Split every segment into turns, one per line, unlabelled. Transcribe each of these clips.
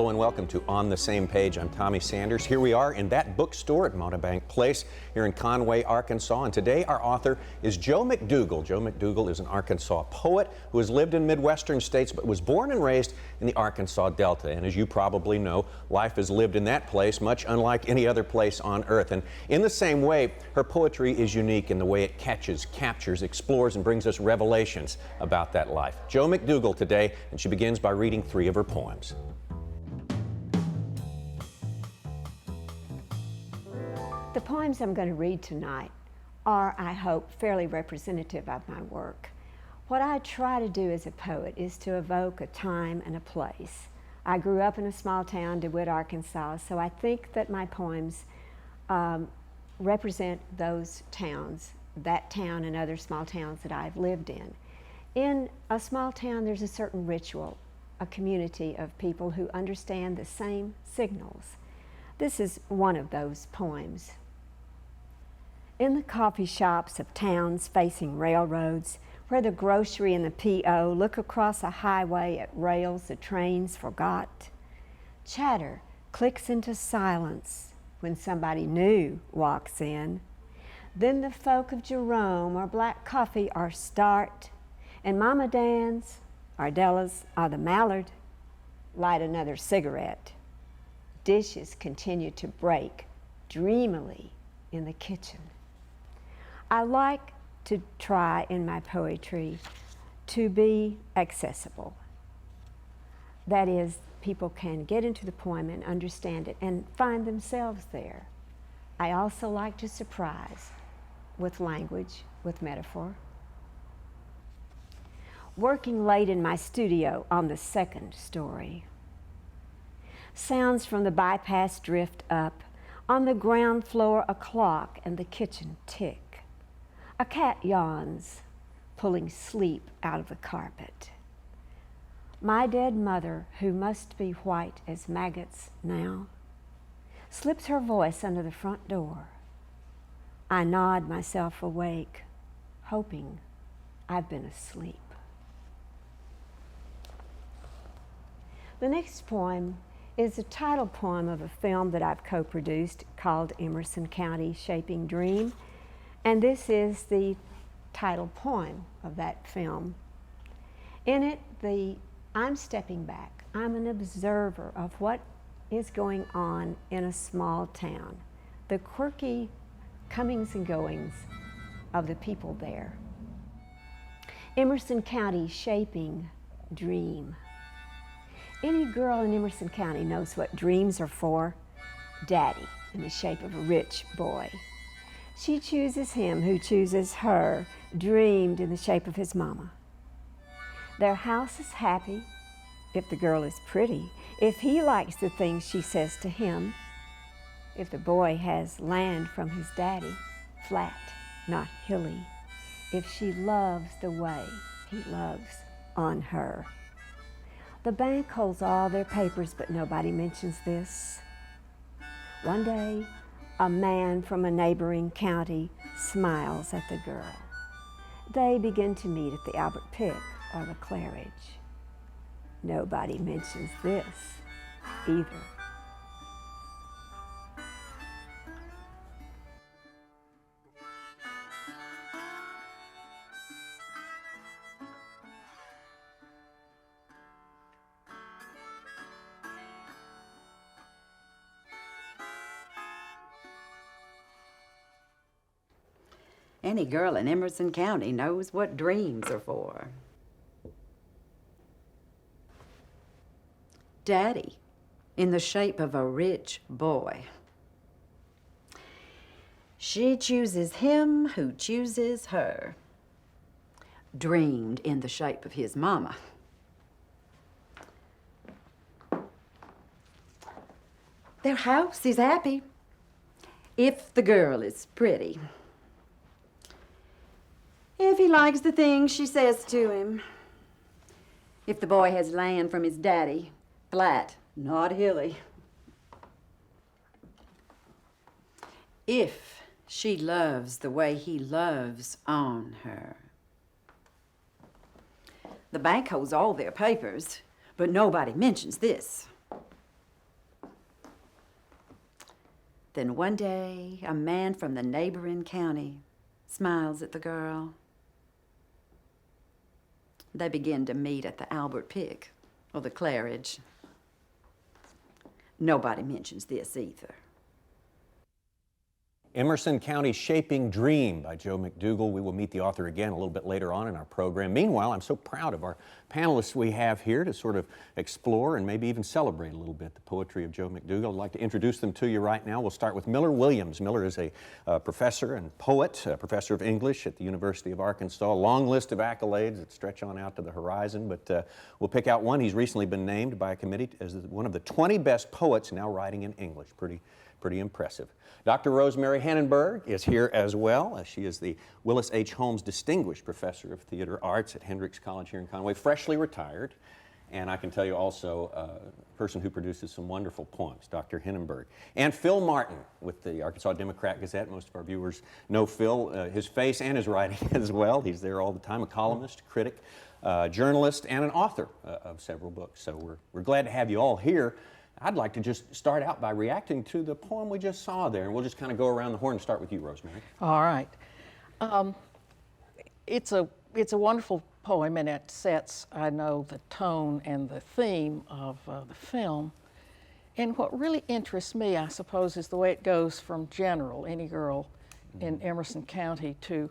Hello and welcome to On the Same Page. I'm Tommy Sanders. Here we are in that bookstore at Montebank Place here in Conway, Arkansas. And today our author is Jo McDougall. Jo McDougall is an Arkansas poet who has lived in Midwestern states but was born and raised in the Arkansas Delta. And as you probably know, life is lived in that place much unlike any other place on earth. And in the same way, her poetry is unique in the way it catches, captures, explores, and brings us revelations about that life. Jo McDougall today, and she begins by reading 3 of her poems.
The poems I'm going to read tonight are, I hope, fairly representative of my work. What I try to do as a poet is to evoke a time and a place. I grew up in a small town, DeWitt, Arkansas, so I think that my poems represent those towns, that town and other small towns that I've lived in. In a small town, there's a certain ritual, a community of people who understand the same signals. This is one of those poems. In the coffee shops of towns facing railroads, where the grocery and the P.O. look across a highway at rails the trains forgot, chatter clicks into silence when somebody new walks in. Then the folk of Jerome or Black Coffee are start, and Mama Dan's, Ardella's, or the Mallard light another cigarette. Dishes continue to break dreamily in the kitchen. I like to try in my poetry to be accessible. That is, people can get into the poem and understand it and find themselves there. I also like to surprise with language, with metaphor. Working late in my studio on the second story. Sounds from the bypass drift up. On the ground floor, a clock and the kitchen tick. A cat yawns, pulling sleep out of the carpet. My dead mother, who must be white as maggots now, slips her voice under the front door. I nod myself awake, hoping I've been asleep. The next poem is a title poem of a film that I've co-produced called Emerson County Shaping Dream, and this is the title poem of that film. In it, I'm stepping back. I'm an observer of what is going on in a small town, the quirky comings and goings of the people there. Emerson County Shaping Dream. Any girl in Emerson County knows what dreams are for. Daddy, in the shape of a rich boy. She chooses him who chooses her, dreamed in the shape of his mama. Their house is happy if the girl is pretty, if he likes the things she says to him, if the boy has land from his daddy, flat, not hilly, if she loves the way he loves on her. The bank holds all their papers, but nobody mentions this. One day, a man from a neighboring county smiles at the girl. They begin to meet at the Albert Pick or the Claridge. Nobody mentions this either.
Any girl in Emerson County knows what dreams are for. Daddy, in the shape of a rich boy. She chooses him who chooses her. Dreamed in the shape of his mama. Their house is happy if the girl is pretty. If he likes the things she says to him. If the boy has land from his daddy, flat, not hilly. If she loves the way he loves on her. The bank holds all their papers, but nobody mentions this. Then one day, a man from the neighboring county smiles at the girl. They begin to meet at the Albert Pick or the Claridge. Nobody mentions this either.
Emerson County Shaping Dream by Jo McDougall. We will meet the author again a little bit later on in our program. Meanwhile, I'm so proud of our panelists we have here to sort of explore and maybe even celebrate a little bit the poetry of Jo McDougall. I'd like to introduce them to you right now. We'll start with Miller Williams. Miller is a professor and poet, a professor of English at the University of Arkansas. A long list of accolades that stretch on out to the horizon, but we'll pick out one. He's recently been named by a committee as one of the 20 best poets now writing in English. Pretty impressive. Dr. Rosemary Henenberg is here as well. She is the Willis H. Holmes Distinguished Professor of Theater Arts at Hendrix College here in Conway, freshly retired. And I can tell you also a person who produces some wonderful poems, Dr. Henenberg. And Phil Martin with the Arkansas Democrat-Gazette. Most of our viewers know Phil, his face and his writing as well. He's there all the time, a columnist, critic, journalist, and an author of several books. So we're glad to have you all here. I'd like to just start out by reacting to the poem we just saw there, and we'll just kind of go around the horn and start with you, Rosemary.
All right. It's a wonderful poem, and it sets, I know, the tone and the theme of the film. And what really interests me, I suppose, is the way it goes from general, any girl in Emerson County, to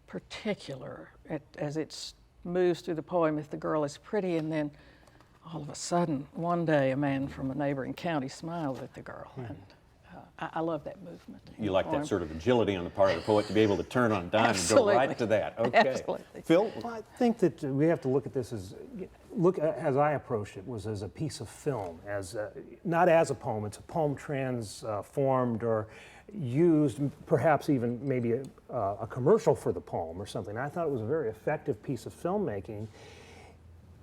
particular, as it moves through the poem. If the girl is pretty, and then all of a sudden, one day, a man from a neighboring county smiles at the girl, and I love that movement.
You like that sort of agility on the part of the poet to be able to turn on a dime and go right to that. Okay.
Absolutely.
Phil?
Well, I think that we have to look at this as, as I approached it, was as a piece of film, not as a poem. It's a poem transformed or used, perhaps even maybe a commercial for the poem or something. I thought it was a very effective piece of filmmaking.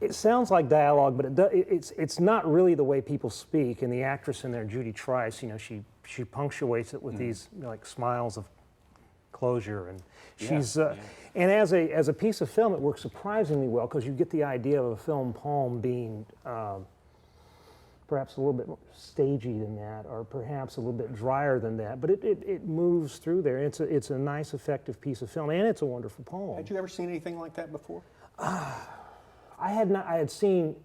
It sounds like dialogue, but it's not really the way people speak. And the actress in there, Judy Trice, you know, she punctuates it with these like smiles of closure, and she's and as a piece of film, it works surprisingly well because you get the idea of a film poem being perhaps a little bit more stagey than that, or perhaps a little bit drier than that. But it moves through there. It's a nice, effective piece of film, and it's a wonderful poem.
Had you ever seen anything like that before?
I had not. I had seen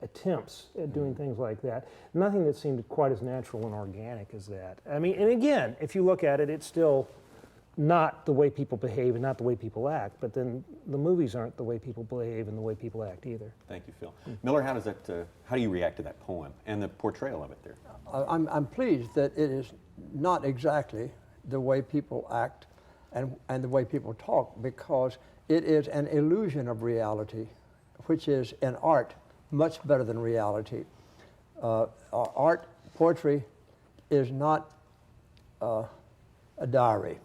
attempts at doing things like that. Nothing that seemed quite as natural and organic as that. I mean, and again, if you look at it, it's still not the way people behave and not the way people act. But then the movies aren't the way people behave and the way people act either.
Thank you, Phil. Miller, how do you react to that poem and the portrayal of it there?
I'm pleased that it is not exactly the way people act and the way people talk, because it is an illusion of reality, which is in art much better than reality. Art, poetry, is not a diary.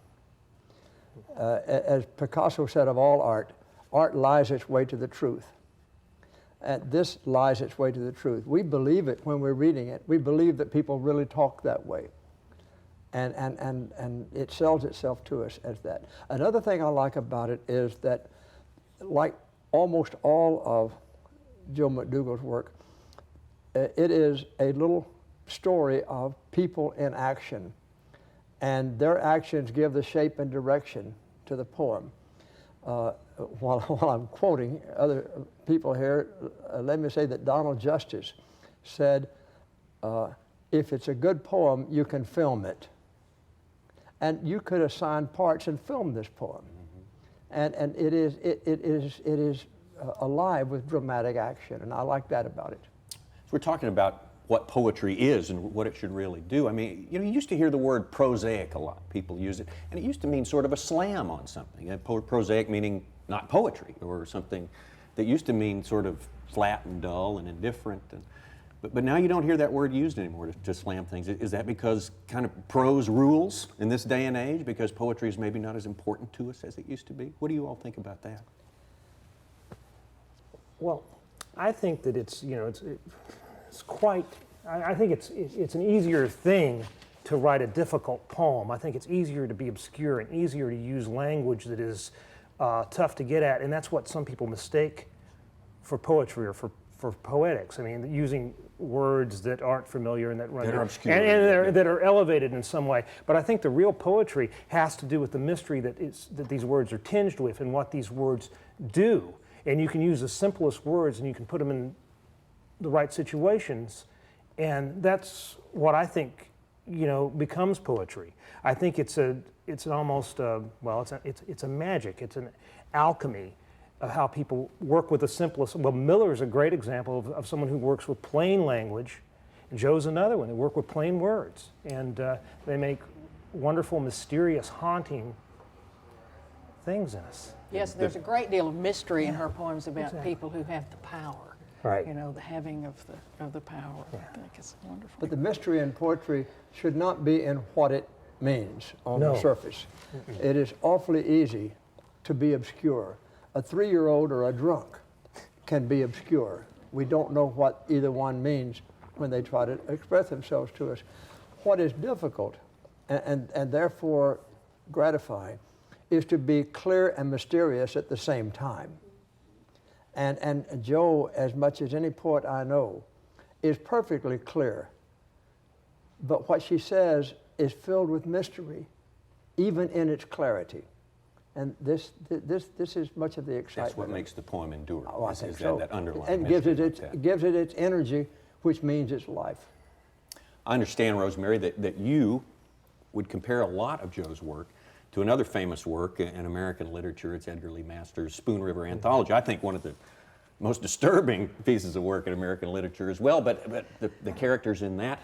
As Picasso said of all art, art lies its way to the truth. And this lies its way to the truth. We believe it when we're reading it. We believe that people really talk that way. And it sells itself to us as that. Another thing I like about it is that, like almost all of Jo McDougall's work, it is a little story of people in action, and their actions give the shape and direction to the poem. While I'm quoting other people here, let me say that Donald Justice said, if it's a good poem, you can film it. And you could assign parts and film this poem. And it is alive with dramatic action, and I like that about it.
So we're talking about what poetry is and what it should really do. I mean, you know, you used to hear the word prosaic a lot. People use it, and it used to mean sort of a slam on something. And prosaic meaning not poetry, or something that used to mean sort of flat and dull and indifferent. But now you don't hear that word used anymore to slam things. Is that because kind of prose rules in this day and age, because poetry is maybe not as important to us as it used to be? What do you all think about that?
Well, I think that it's, you know, it's quite, I think it's an easier thing to write a difficult poem. I think it's easier to be obscure and easier to use language that is tough to get at, and that's what some people mistake for poetry or for poetics. I mean, using words that aren't familiar and that run
That are
through-
obscure,
and that are elevated in some way. But I think the real poetry has to do with the mystery that these words are tinged with and what these words do. And you can use the simplest words and you can put them in the right situations, and that's what I think, becomes poetry. I think it's an almost it's a magic. It's an alchemy of how people work with the simplest. Well, Miller's a great example of someone who works with plain language, and Joe's another one. They work with plain words, and they make wonderful, mysterious, haunting things in us.
Yes, there's a great deal of mystery in her poems about people who have the power.
Right.
The having of the power. I think is wonderful.
But the mystery in poetry should not be in what it means on
No.
the surface. It is awfully easy to be obscure. A 3-year-old or a drunk can be obscure. We don't know what either one means when they try to express themselves to us. What is difficult and therefore gratifying is to be clear and mysterious at the same time. And Jo, as much as any poet I know, is perfectly clear. But what she says is filled with mystery, even in its clarity. And this is much of the excitement.
That's what makes the poem endure.
Oh, I
is
think
that,
so.
that underlying
And gives
mystery
it,
like that.
gives it its energy, which means its life.
I understand, Rosemary, that you would compare a lot of Joe's work to another famous work in American literature. It's Edgar Lee Masters' Spoon River Anthology. I think one of the most disturbing pieces of work in American literature as well, but the characters in that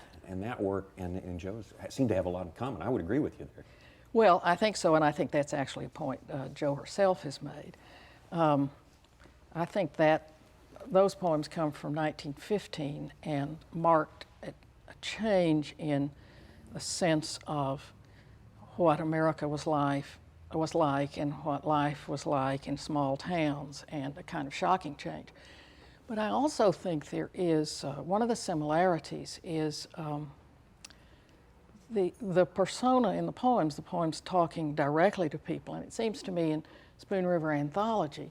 work and Joe's seem to have a lot in common. I would agree with you there.
Well, I think so, and I think that's actually a point Jo herself has made. I think that those poems come from 1915 and marked a change in the sense of what America was like and what life was like in small towns, and a kind of shocking change. But I also think there is, one of the similarities is the persona in the poems talking directly to people. And it seems to me in Spoon River Anthology,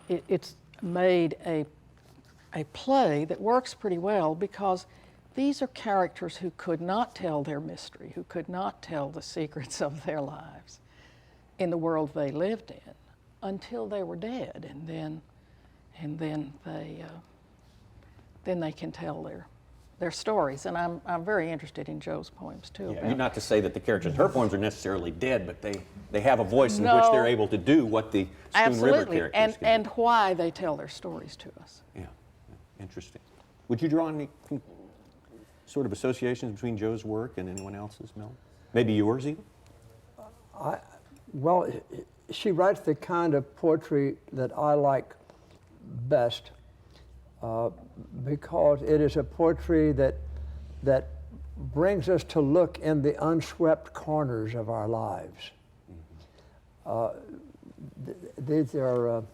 it's made a play that works pretty well because these are characters who could not tell their mystery, who could not tell the secrets of their lives in the world they lived in until they were dead, and then they can tell their stories. And I'm very interested in Joe's poems too.
Yeah, not to say that the characters in her poems are necessarily dead, but they have a voice in
No.
which they're able to do what the Spoon River
Absolutely,
characters can
and
do.
why they tell their stories to us.
Yeah, interesting. Would you draw any sort of associations between Joe's work and anyone else's, Mel? Maybe yours even?
Well, she writes the kind of poetry that I like best because it is a poetry that brings us to look in the unswept corners of our lives. These are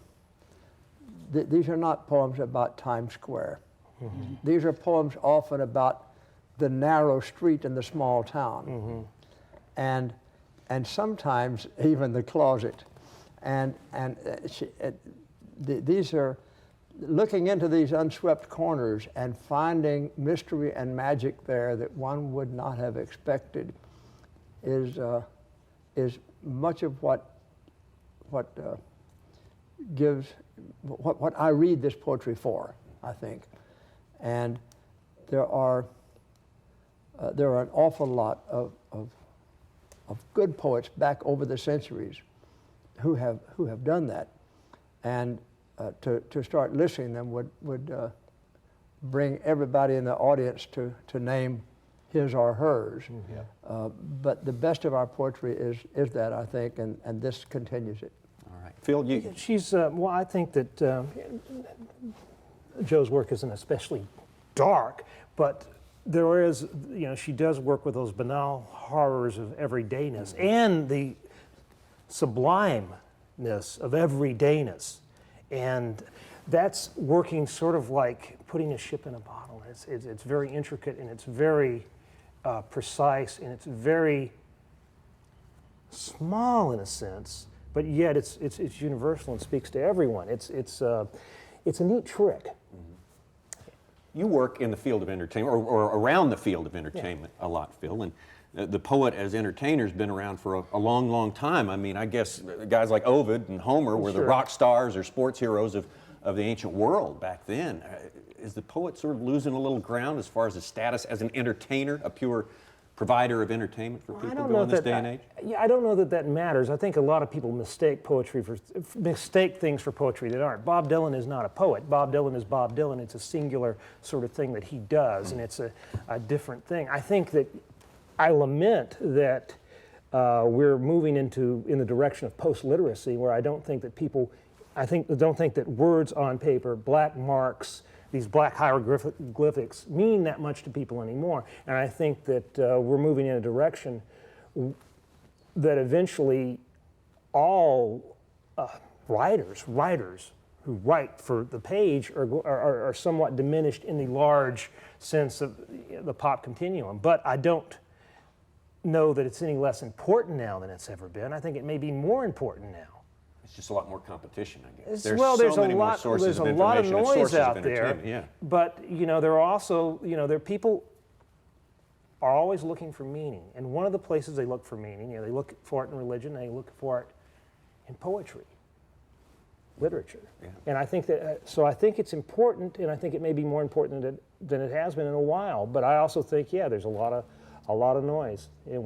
not poems about Times Square. Mm-hmm. These are poems often about the narrow street in the small town, and sometimes even the closet, these are looking into these unswept corners and finding mystery and magic there that one would not have expected is much of what I read this poetry for, I think. And there are an awful lot of good poets back over the centuries who have done that, and to start listing them would bring everybody in the audience to name his or hers. Mm-hmm. But the best of our poetry is that, I think, and this continues it.
All right, Phil, you.
She's well. I think that Joe's work isn't especially dark, but there is, she does work with those banal horrors of everydayness and the sublimeness of everydayness. And that's working sort of like putting a ship in a bottle. It's very intricate, and it's very precise, and it's very small in a sense, but yet it's universal and speaks to everyone. It's a neat trick.
You work in the field of entertainment, or around the field of entertainment a lot, Phil, and the poet as entertainer has been around for a long, long time. I mean, I guess guys like Ovid and Homer were the rock stars or sports heroes of the ancient world back then. Is the poet sort of losing a little ground as far as his status as an entertainer, a pure provider of entertainment for people in this day and age?
I don't know that that matters. I think a lot of people mistake things for poetry that aren't. Bob Dylan is not a poet. Bob Dylan is Bob Dylan. It's a singular sort of thing that he does, and it's a different thing. I think that I lament that we're moving in the direction of post-literacy, where I don't think that don't think that words on paper, black marks, these black hieroglyphics mean that much to people anymore. And I think that we're moving in a direction that eventually all writers who write for the page are somewhat diminished in the large sense of the pop continuum. But I don't know that it's any less important now than it's ever been. I think it may be more important now.
It's just a lot more competition, I guess.
There's
so many more
there's
sources
a
of
lot of
information and
noise
sources of
out there.
entertainment, yeah.
But there are also people are always looking for meaning, and one of the places they look for meaning, they look for it in religion, they look for it in poetry, literature, and I think that I think it's important, and I think it may be more important than it has been in a while. But I also think there's a lot of noise, and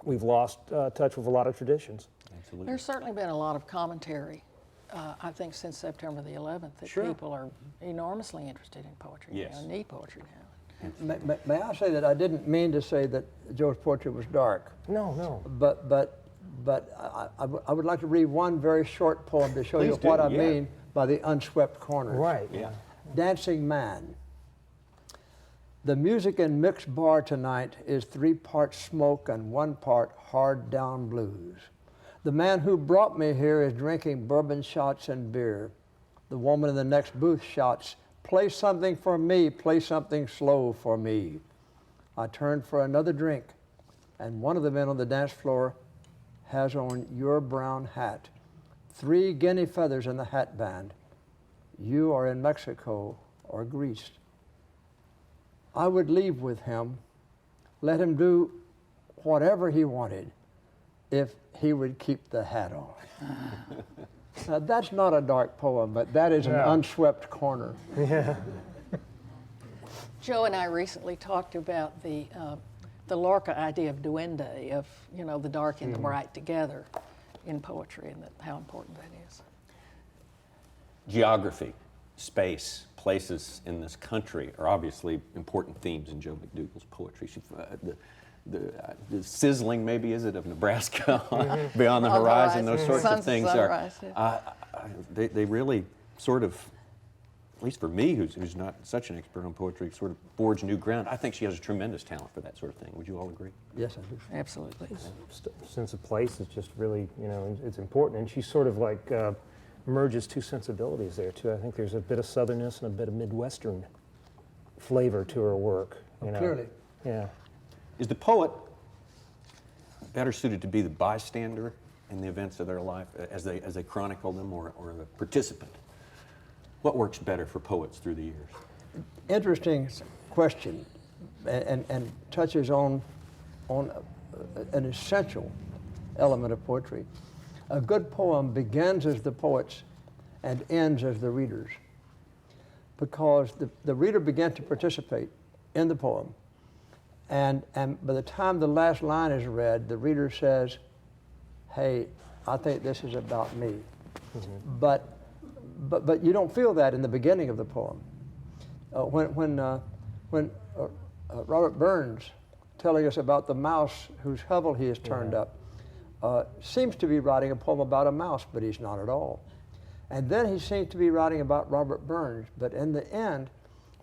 we've lost touch with a lot of traditions.
Absolutely.
There's certainly been a lot of commentary, I think, since September the 11th, that people are enormously interested in poetry now, and need poetry now.
May I say that I didn't mean to say that Joe's poetry was dark.
No.
But I would like to read one very short poem to show you what I mean by the unswept corners.
Right.
Yeah.
Dancing Man. The music in mixed bar tonight is 3 parts smoke and 1 part hard down blues. The man who brought me here is drinking bourbon shots and beer. The woman in the next booth shouts, "Play something for me, play something slow for me." I turn for another drink, and one of the men on the dance floor has on your brown hat. 3 guinea feathers in the hat band. You are in Mexico or Greece. I would leave with him, let him do whatever he wanted, if he would keep the hat on. Now, that's not a dark poem, but that is an unswept corner.
Yeah.
Joe and I recently talked about the Lorca idea of duende, of the dark and the bright together in poetry, and how important that is.
Geography, space, places in this country are obviously important themes in Jo McDougall's poetry. The sizzling, maybe, is it, of Nebraska beyond the horizon, those sorts of things are, they really sort of, at least for me, who's not such an expert on poetry, sort of forge new ground. I think she has a tremendous talent for that sort of thing. Would you all agree?
Yes, I do.
Absolutely.
Sense of place is just really, it's important. And she sort of like merges 2 sensibilities there, too. I think there's a bit of Southernness and a bit of Midwestern flavor to her work.
Clearly.
Yeah.
Is the poet better suited to be the bystander in the events of their life as they chronicle them, or the participant? What works better for poets through the years?
Interesting question, and touches on an essential element of poetry. A good poem begins as the poet's and ends as the reader's, because the reader began to participate in the poem. And by the time the last line is read, the reader says, "Hey, I think this is about me." Mm-hmm. But you don't feel that in the beginning of the poem. When Robert Burns, telling us about the mouse whose hovel he has turned up, seems to be writing a poem about a mouse, but he's not at all. And then he seems to be writing about Robert Burns, but in the end,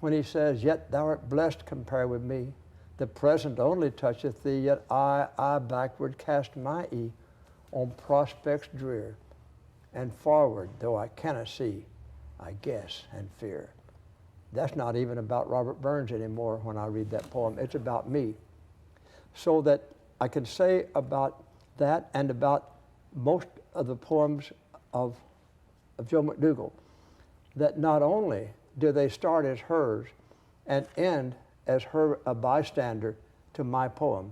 when he says, "Yet thou art blessed compared with me, the present only toucheth thee, yet I backward cast my eye on prospects drear, and forward, though I cannot see, I guess and fear." That's not even about Robert Burns anymore when I read that poem. It's about me. So that I can say about that and about most of the poems of Jo McDougall, that not only do they start as hers and end as her a bystander to my poem.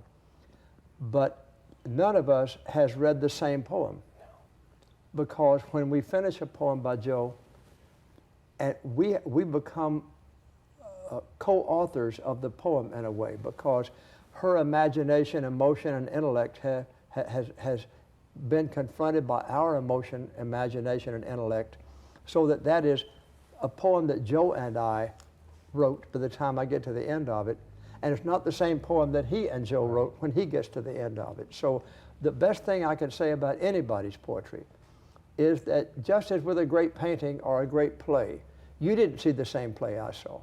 But none of us has read the same poem, because when we finish a poem by Jo, and we become co-authors of the poem in a way, because her imagination, emotion, and intellect has been confronted by our emotion, imagination, and intellect, so that is a poem that Jo and I wrote by the time I get to the end of it, and it's not the same poem that he and Jo wrote when he gets to the end of it. So the best thing I can say about anybody's poetry is that just as with a great painting or a great play, you didn't see the same play I saw.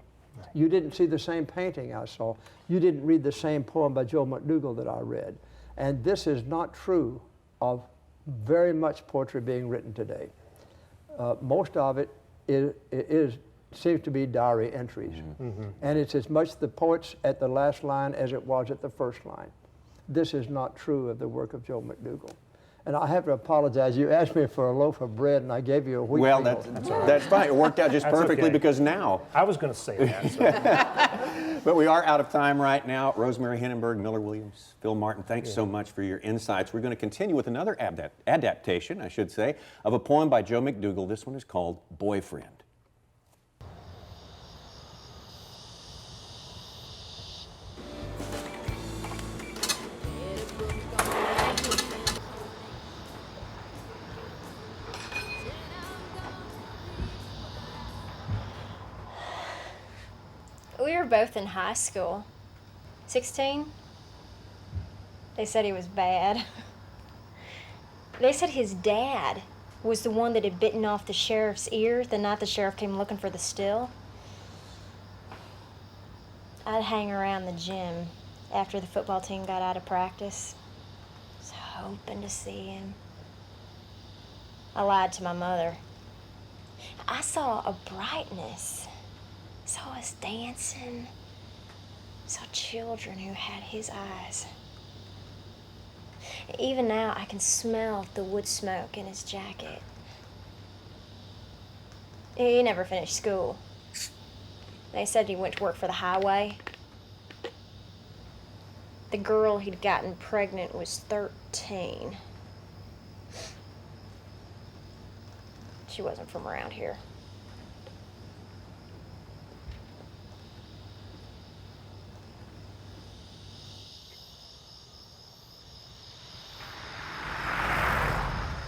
You didn't see the same painting I saw. You didn't read the same poem by Jo McDougall that I read. And this is not true of very much poetry being written today. Most of it seems to be diary entries. And it's as much the poets at the last line as it was at the first line. This is not true of the work of Jo McDougall. And I have to apologize. You asked me for a loaf of bread, and I gave you a wheat.
Well,
kernel.
that's fine. It worked out just
That's
perfectly
okay.
because now.
I was going to say that. So.
But we are out of time right now. Rosemary, Henenberg, Miller Williams, Phil Martin, thanks so much for your insights. We're going to continue with another adaptation, I should say, of a poem by Jo McDougall. This one is called Boyfriend.
We were both in high school. 16? They said he was bad. They said his dad was the one that had bitten off the sheriff's ear the night the sheriff came looking for the still. I'd hang around the gym after the football team got out of practice, just hoping to see him. I lied to my mother. I saw a brightness. Saw us dancing, saw children who had his eyes. Even now, I can smell the wood smoke in his jacket. He never finished school. They said he went to work for the highway. The girl he'd gotten pregnant was 13. She wasn't from around here.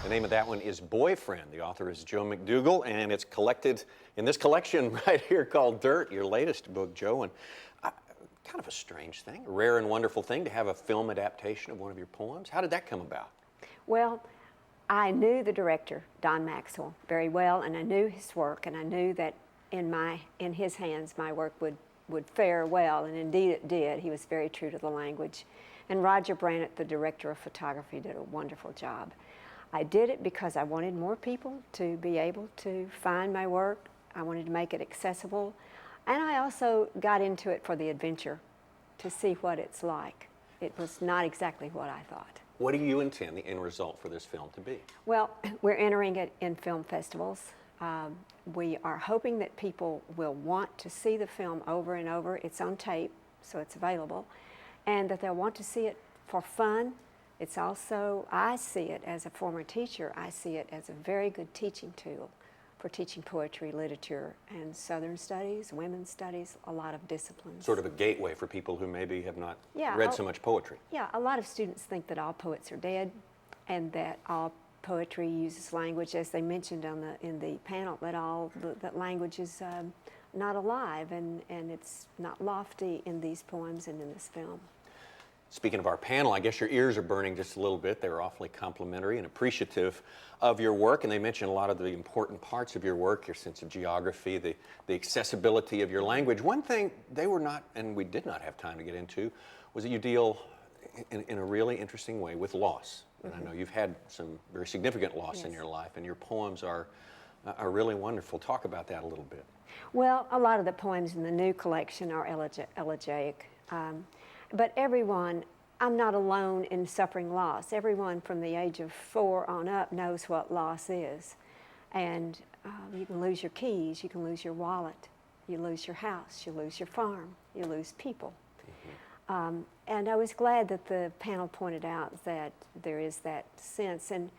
The name of that one is Boyfriend. The author is Jo McDougall, and it's collected in this collection right here called Dirt, your latest book, Jo. And kind of a strange thing, a rare and wonderful thing to have a film adaptation of one of your poems. How did that come about?
Well, I knew the director, Don Maxwell, very well, and I knew his work, and I knew that in his hands my work would fare well, and indeed it did. He was very true to the language. And Roger Brannett, the director of photography, did a wonderful job. I did it because I wanted more people to be able to find my work. I wanted to make it accessible. And I also got into it for the adventure, to see what it's like. It was not exactly what I thought.
What do you intend the end result for this film to be?
Well, we're entering it in film festivals. We are hoping that people will want to see the film over and over. It's on tape, so it's available. And that they'll want to see it for fun. It's also, I see it as a former teacher, I see it as a very good teaching tool for teaching poetry, literature, and Southern studies, women's studies, a lot of disciplines.
Sort of a gateway for people who maybe have not
Yeah,
read so much poetry.
Yeah, a lot of students think that all poets are dead and that all poetry uses language, as they mentioned in the panel, that language is not alive and it's not lofty in these poems and in this film.
Speaking of our panel, I guess your ears are burning just a little bit. They were awfully complimentary and appreciative of your work, and they mentioned a lot of the important parts of your work, your sense of geography, the accessibility of your language. One thing they were not, and we did not have time to get into, was that you deal in a really interesting way with loss. And I know you've had some very significant loss in your life, and your poems are really wonderful. Talk about that a little bit.
Well, a lot of the poems in the new collection are elegiac. But everyone, I'm not alone in suffering loss. Everyone from the age of 4 on up knows what loss is. And you can lose your keys, you can lose your wallet, You lose your house, you lose your farm, you lose people. And I was glad that the panel pointed out that there is that sense, and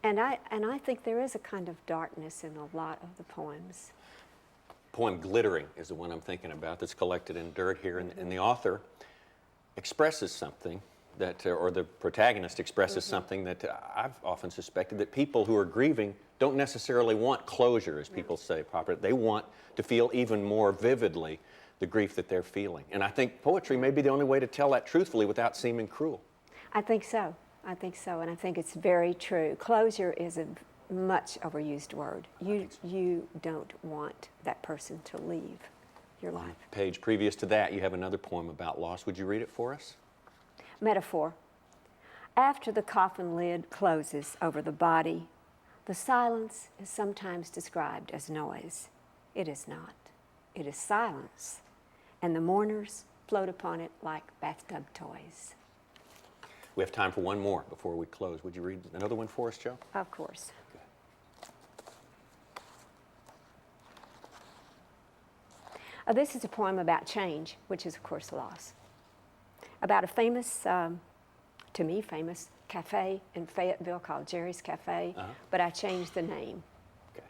I think there is a kind of darkness in a lot of the poems.
Poem Glittering is the one I'm thinking about that's collected in dirt here, and the author expresses something that, or the protagonist expresses something that I've often suspected, that people who are grieving don't necessarily want closure, as people say popularly. They want to feel even more vividly the grief that they're feeling. And I think poetry may be the only way to tell that truthfully without seeming cruel.
I think so. I think so, and I think it's very true. Closure is a much overused word. You don't want that person to leave your life.
Page previous to that, you have another poem about loss. Would you read it for us?
Metaphor. After the coffin lid closes over the body, the silence is sometimes described as noise. It is not. It is silence, and the mourners float upon it like bathtub toys.
We have time for one more before we close. Would you read another one for us, Jo?
Of course. This is a poem about change, which is, of course, loss. About a famous, to me, famous cafe in Fayetteville called Jerry's Cafe, but I changed the name.
Okay.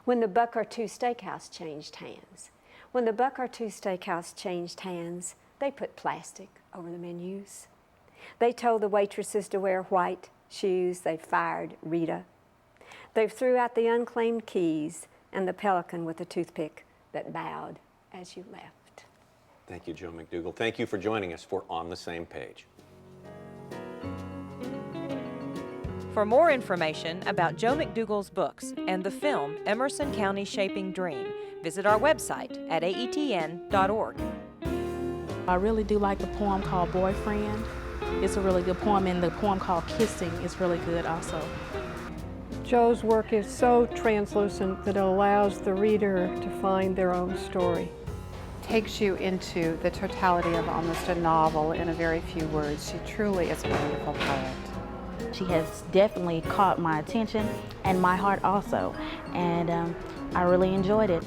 When the Buck R2 Steakhouse changed hands. When the Buck R2 Steakhouse changed hands, they put plastic over the menus. They told the waitresses to wear white shoes. They fired Rita. They threw out the unclaimed keys and the pelican with a toothpick that bowed as you left.
Thank you, Jo McDougall. Thank you for joining us for On the Same Page.
For more information about Jo McDougall's books and the film Emerson County Shaping Dream, visit our website at aetn.org.
I really do like the poem called Boyfriend. It's a really good poem, and the poem called Kissing is really good also.
Jo's work is so translucent that it allows the reader to find their own story.
Takes you into the totality of almost a novel in a very few words. She truly is a wonderful poet.
She has definitely caught my attention and my heart also, and I really enjoyed it.